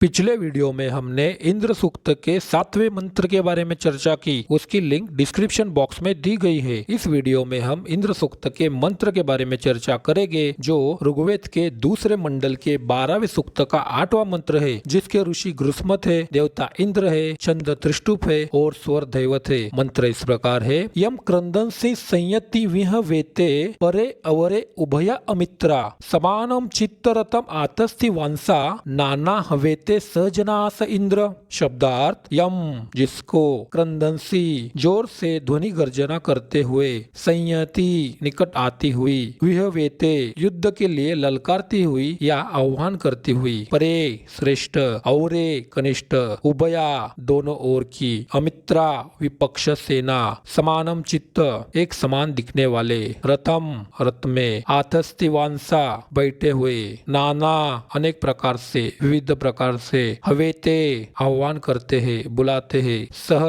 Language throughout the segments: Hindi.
पिछले वीडियो में हमने इंद्र सूक्त के 7वें मंत्र के बारे में चर्चा की। उसकी लिंक डिस्क्रिप्शन बॉक्स में दी गई है। इस वीडियो में हम इंद्र सूक्त के मंत्र के बारे में चर्चा करेंगे, जो ऋग्वेद के दूसरे मंडल के 12वें सूक्त का 8वां मंत्र है, जिसके ऋषि गृस्मत है, देवता इंद्र है, छंद त्रिष्टुप है और स्वर दैवत है। मंत्र इस प्रकार है। यम क्रंदंसि संयति विह वेते परे अवरे उभया अमित्रा समानम चित्तरतम आतस्थि वांसा नाना हवेते सजनास इंद्र। शब्दार्थ यम जिसको, क्रंदंसी जोर से ध्वनि गर्जना करते हुए, संयति निकट आती हुई, विहवेते युद्ध के लिए ललकारती हुई या आह्वान करती हुई, परे श्रेष्ठ, औरे कनिष्ठ, उभया दोनों ओर की, अमित्रा विपक्ष सेना, समानम चित्त एक समान दिखने वाले, रथम रथ में, आथस्तिवांसा बैठे हुए, नाना अनेक प्रकार से, विविध प्रकार से, हवेते आह्वान करते हैं, बुलाते हैं, सह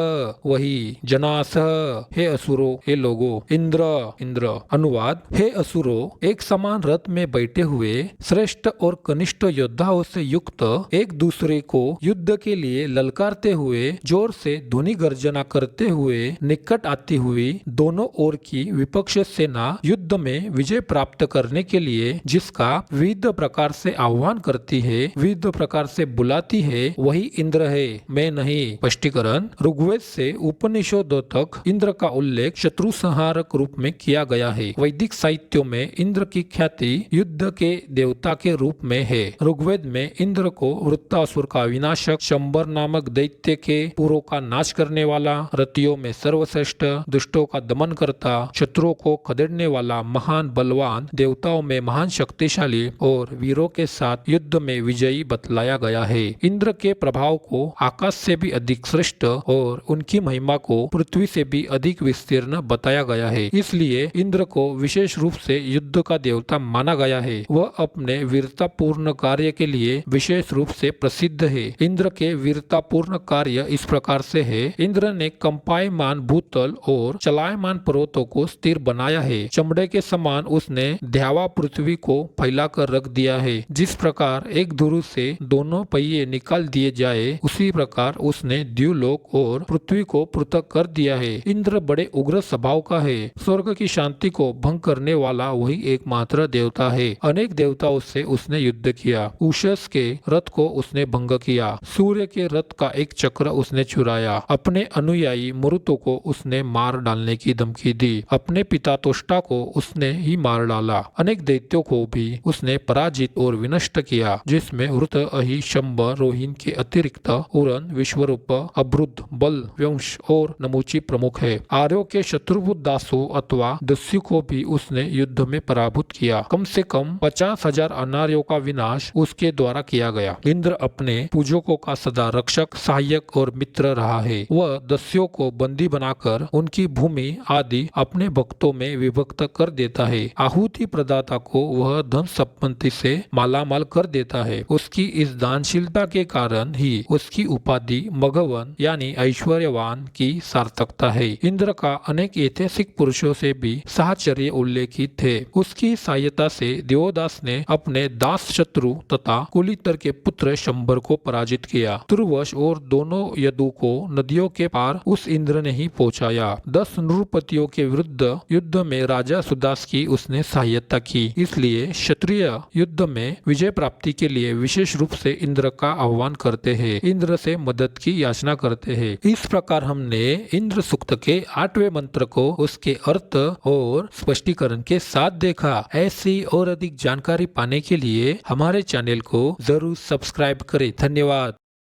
वही, जनासह हे असुरो, हे लोगो, इंद्र इंद्र। अनुवाद, हे असुरो, एक समान रथ में बैठे हुए श्रेष्ठ और कनिष्ठ योद्धाओं से युक्त, एक दूसरे को युद्ध के लिए ललकारते हुए, जोर से ध्वनि गर्जना करते हुए, निकट आती हुई, दोनों ओर की विपक्ष सेना युद्ध में विजय प्राप्त करने के लिए जिसका विविध प्रकार से आह्वान करती है, विविध प्रकार से बुलाती है, वही इंद्र है, मैं नहीं। स्पष्टीकरण, ऋग्वेद से उपनिषदों तक इंद्र का उल्लेख शत्रु संहारक रूप में किया गया है। वैदिक साहित्यों में इंद्र की ख्याति युद्ध के देवता के रूप में है। ऋग्वेद में इंद्र को वृत्तासुर का विनाशक, शंबर नामक दैत्य के पुरों का नाश करने वाला, रतियों में सर्वश्रेष्ठ, दुष्टों का दमन करता, शत्रुओं को खदेड़ने वाला, महान बलवान, देवताओं में महान शक्तिशाली और वीरों के साथ युद्ध में विजयी बतलाया गया है। इंद्र के प्रभाव को आकाश से भी अधिक श्रेष्ठ और उनकी महिमा को पृथ्वी से भी अधिक विस्तीर्ण बताया गया है। इसलिए इंद्र को विशेष रूप से युद्ध का देवता माना गया है। वह अपने वीरतापूर्ण कार्य के लिए विशेष रूप से प्रसिद्ध है। इंद्र के वीरतापूर्ण कार्य इस प्रकार से है। इंद्र ने कंपायमान भूतल और चलायमान पर्वतों को स्थिर बनाया है। चमड़े के समान उसने ध्यावा पृथ्वी को फैलाकर रख दिया है। जिस प्रकार एक धुरु से दोनों पहिए निकाल दिए जाए, उसी प्रकार उसने द्युलोक और पृथ्वी को पृथक कर दिया है। इंद्र बड़े उग्र स्वभाव का है। स्वर्ग की शांति को भंग करने वाला वही एकमात्र देवता है। अनेक देवताओं से उसने युद्ध किया। उषस के रथ को उसने भंग किया। सूर्य के रथ का एक चक्र उसने चुराया। अपने अनुयायी मरुतों को उसने मार डालने की धमकी दी। अपने पिता तोष्टा को उसने ही मार डाला। अनेक दैत्यों को भी उसने पराजित और विनष्ट किया, जिसमें वृत, अहि, शंबर, रोहिन के अतिरिक्त उरन, विश्वरूप, अभ्रुद, बल, वंश और नमुची प्रमुख है। आर्यों के शत्रुभूत दासों अथवा दस्यु को भी उसने युद्ध में पराभूत किया। कम से कम 50,000 अनार्यों का विनाश उसके द्वारा किया गया। इंद्र अपने पूजकों का सदा रक्षक, सहायक और मित्र रहा है। वह दस्युओं को बंदी बनाकर उनकी भूमि आदि अपने भक्तों में विभक्त कर देता है। आहुति प्रदाता को वह धन संपत्ति से मालामाल कर देता है। उसकी इस दानशीलता के कारण ही उसकी उपाधि मघवन यानी ऐश्वर्यवान की सार्थकता है। इंद्र का अनेक ऐतिहासिक पुरुषों से भी साहचर्य उल्लेखित है। उसकी सहायता से देवदास ने अपने दास शत्रु तथा कुलितर के पुत्र शंबर को पराजित किया। तुर्वश और दोनों यदु को नदियों के पार उस इंद्र ने ही पहुंचाया। 10 नृपतियों के विरुद्ध युद्ध में राजा सुदास की उसने सहायता की। इसलिए क्षत्रिय युद्ध में विजय प्राप्ति के लिए विशेष रूप से इंद्र का आह्वान करते हैं, इंद्र से मदद की याचना करते हैं। इस प्रकार हमने इंद्र सूक्त के 8वें मंत्र को उसके अर्थ और स्पष्टीकरण के साथ देखा। ऐसी और अधिक जानकारी पाने के लिए हमारे चैनल को जरूर सब्सक्राइब करें। धन्यवाद।